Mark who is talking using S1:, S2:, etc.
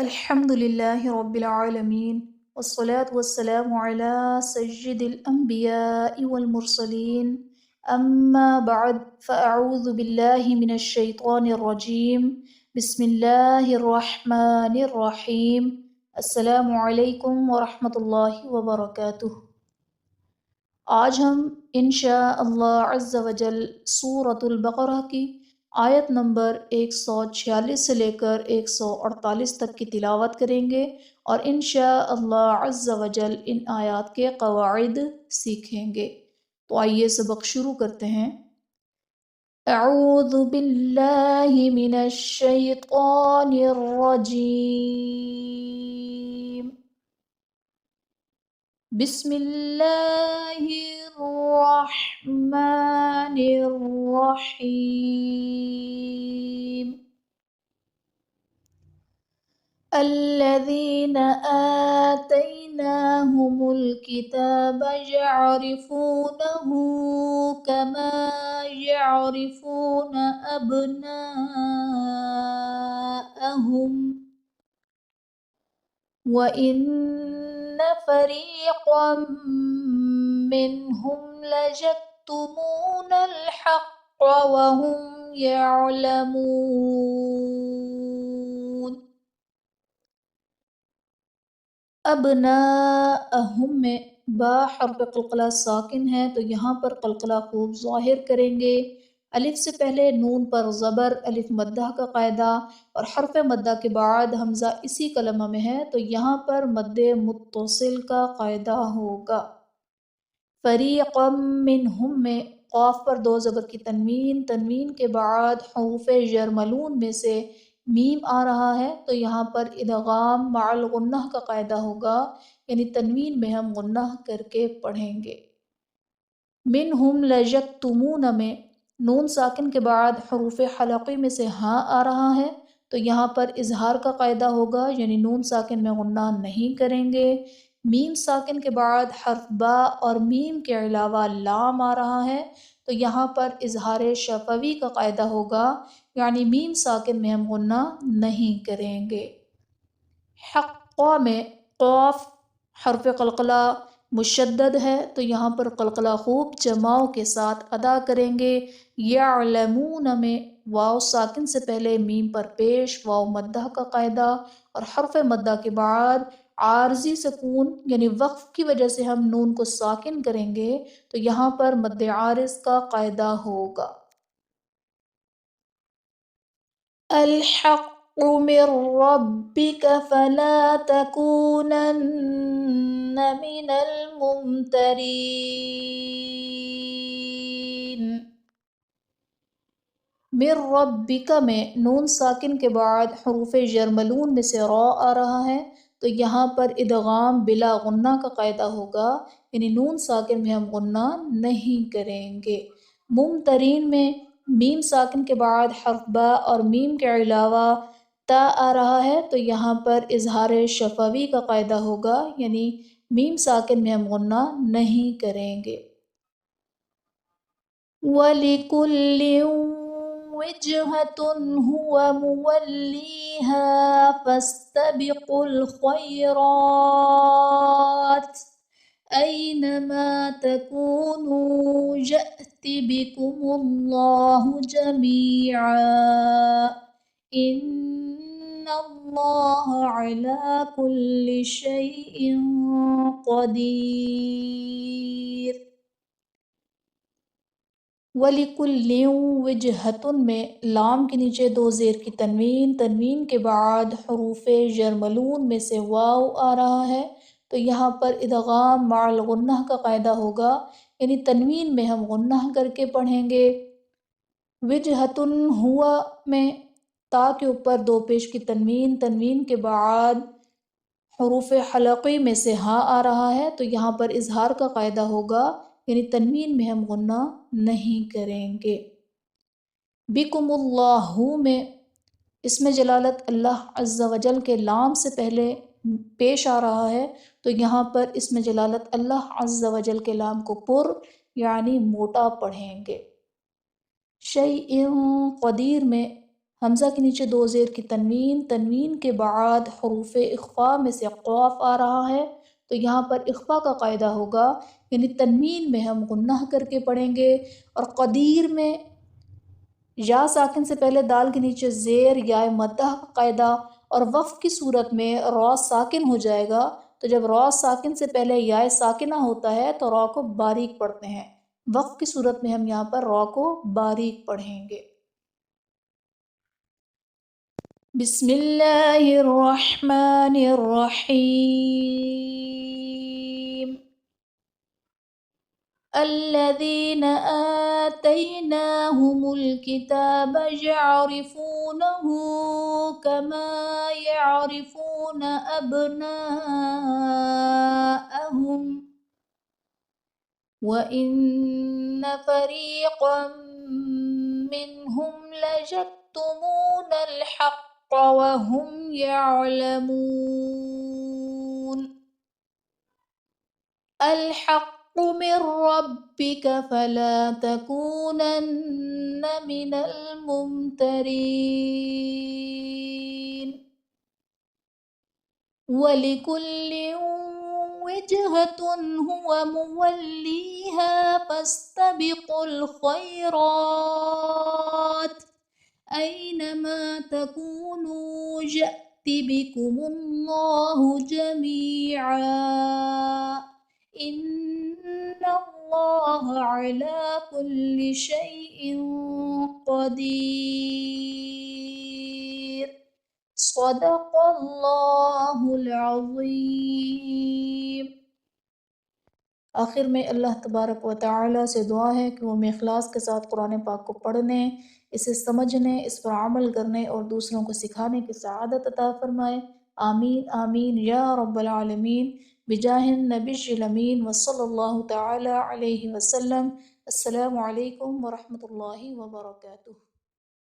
S1: الحمد لله رب العالمين والصلاة والسلام على سيد الأنبياء والمرسلين أما بعد فأعوذ بالله من الشيطان الرجيم بسم الله الرحمن الرحيم السلام علیکم ورحمۃ اللہ وبرکاتہ۔ آج ہم انشاء اللہ عز و جل سورۃ البقرہ کی آیت نمبر 146 سے لے کر 148 تک کی تلاوت کریں گے اور انشاء اللہ عز و جل ان آیات کے قواعد سیکھیں گے۔ تو آئیے سبق شروع کرتے ہیں۔ اعوذ باللہ من الشیطان الرجیم، بسم اللہ الرحمن الرحیم، الذین آتیناہم الکتاب یعرفونہ کما یعرفون ابناءہم وَإِنَّ فَرِيقًا مِّنْهُمْ لَيَكْتُمُونَ الْحَقَّ وَهُمْ يَعْلَمُونَ۔ ابناءہم میں با حرف قلقلہ ساکن ہے تو یہاں پر قلقلہ خوب ظاہر کریں گے۔ الف سے پہلے نون پر زبر الف مدہ کا قاعدہ اور حرف مدہ کے بعد حمزہ اسی کلمہ میں ہے تو یہاں پر مد متصل کا قاعدہ ہوگا۔ فریقا منہم میں قاف پر دو زبر کی تنوین، تنوین کے بعد حروف یرملون میں سے میم آ رہا ہے تو یہاں پر ادغام مع الغنہ کا قاعدہ ہوگا، یعنی تنوین میں ہم غنہ کر کے پڑھیں گے۔ منہم لیکتمون میں نون ساکن کے بعد حروف حلقی میں سے ہاں آ رہا ہے تو یہاں پر اظہار کا قاعدہ ہوگا، یعنی نون ساکن میں غنہ نہیں کریں گے۔ میم ساکن کے بعد حرف با اور میم کے علاوہ لام آ رہا ہے تو یہاں پر اظہار شفوی کا قاعدہ ہوگا، یعنی میم ساکن میں ہم غنہ نہیں کریں گے۔ حقا میں قاف حرف قلقلہ مشدد ہے تو یہاں پر قلقلہ خوب جماؤ کے ساتھ ادا کریں گے۔ یعلمون میں واو ساکن سے پہلے میم پر پیش واو مدہ کا قاعدہ اور حرف مدہ کے بعد عارضی سکون یعنی وقف کی وجہ سے ہم نون کو ساکن کریں گے تو یہاں پر مد عارض کا قاعدہ ہوگا۔ الحق من ربک فلا تکونن من الممترین۔ من ربک میں نون ساکن کے بعد حروف یرملون میں سے را آ رہا ہے تو یہاں پر ادغام بلا غنہ کا قاعدہ ہوگا، یعنی نون ساکن میں ہم غنہ نہیں کریں گے۔ ممترین میں میم ساکن کے بعد حرف با اور میم کے علاوہ تا آ رہا ہے تو یہاں پر اظہار شفوی کا قاعدہ ہوگا، یعنی میم ساکن میں ہم غنہ نہیں کریں گے۔ وَلِكُلٍّ وِجْهَةٌ هُوَ مُوَلِّيهَا فَاسْتَبِقُوا الْخَيْرَاتِ أَيْنَمَا تَكُونُوا يَأْتِ بِكُمُ اللَّهُ جَمِيعًا إِنَّ اللَّهَ عَلَى كُلِّ شَيْءٍ قَدِيرٌ۔ وَلِكُلٍّ وِجْهَةٌ میں لام کے نیچے دو زیر کی تنوین، تنوین کے بعد حروف یرملون میں سے واو آ رہا ہے تو یہاں پر ادغام مع الغنہ کا قاعدہ ہوگا، یعنی تنوین میں ہم غنہ کر کے پڑھیں گے۔ وجہتن ہوا میں تا کے اوپر دو پیش کی تنوین، تنوین کے بعد حروف حلقی میں سے ہاں آ رہا ہے تو یہاں پر اظہار کا قاعدہ ہوگا، یعنی تنوین میں ہم غنہ نہیں کریں گے۔ بکم اللہ میں اسم جلالت اللہ عز و جل کے لام سے پہلے پیش آ رہا ہے تو یہاں پر اسم جلالت اللہ عز و جل کے لام کو پر یعنی موٹا پڑھیں گے۔ شیء قدیر میں حمزہ کے نیچے دو زیر کی تنوین، تنوین کے بعد حروف اخفا میں سے قاف آ رہا ہے، تو یہاں پر اخفا کا قاعدہ ہوگا، یعنی تنوین میں ہم غنہ کر کے پڑھیں گے، اور قدیر میں یا ساکن سے پہلے دال کے نیچے زیر یا مدہ کا قاعدہ، اور وقف کی صورت میں را ساکن ہو جائے گا، تو جب را ساکن سے پہلے یا ساکنہ ہوتا ہے تو را کو باریک پڑھتے ہیں، وقف کی صورت میں ہم یہاں پر را کو باریک پڑھیں گے۔ بسم اللہ الرحمن الرحیم، الذین آتیناہم الکتاب یعرفونہ کما یعرفون ابناءہم وَإِنَّ فَرِيقًا مِّنْهُمْ لَيَكْتُمُونَ الْحَقَّ وَهُمْ يَعْلَمُونَ الْحَقُّ مِنْ رَبِّكَ فَلَا تَكُونَنَّ مِنَ الْمُمْتَرِينَ وَلِكُلٍّ وِجْهَةٌ هُوَ مُوَلِّيهَا فَاسْتَبِقُوا الْخَيْرَاتِ أَيْنَمَا تَكُونُوا يَأْتِ بِكُمُ اللَّهُ جَمِيعًا إِنَّ اللَّهَ عَلَى كُلِّ شَيْءٍ قدیر۔ صدق اللہ العظیم۔ آخر میں اللہ تبارک و تعالی سے دعا ہے کہ وہ ہمیں اخلاص کے ساتھ قرآن پاک کو پڑھنے، اسے سمجھنے، اس پر عمل کرنے اور دوسروں کو سکھانے کی سعادت عطا فرمائے۔ آمین آمین یا رب العالمین، بجاہ النبی الامین وصلی اللہ تعالی علیہ وسلم۔ السلام علیکم ورحمۃ اللہ وبرکاتہ۔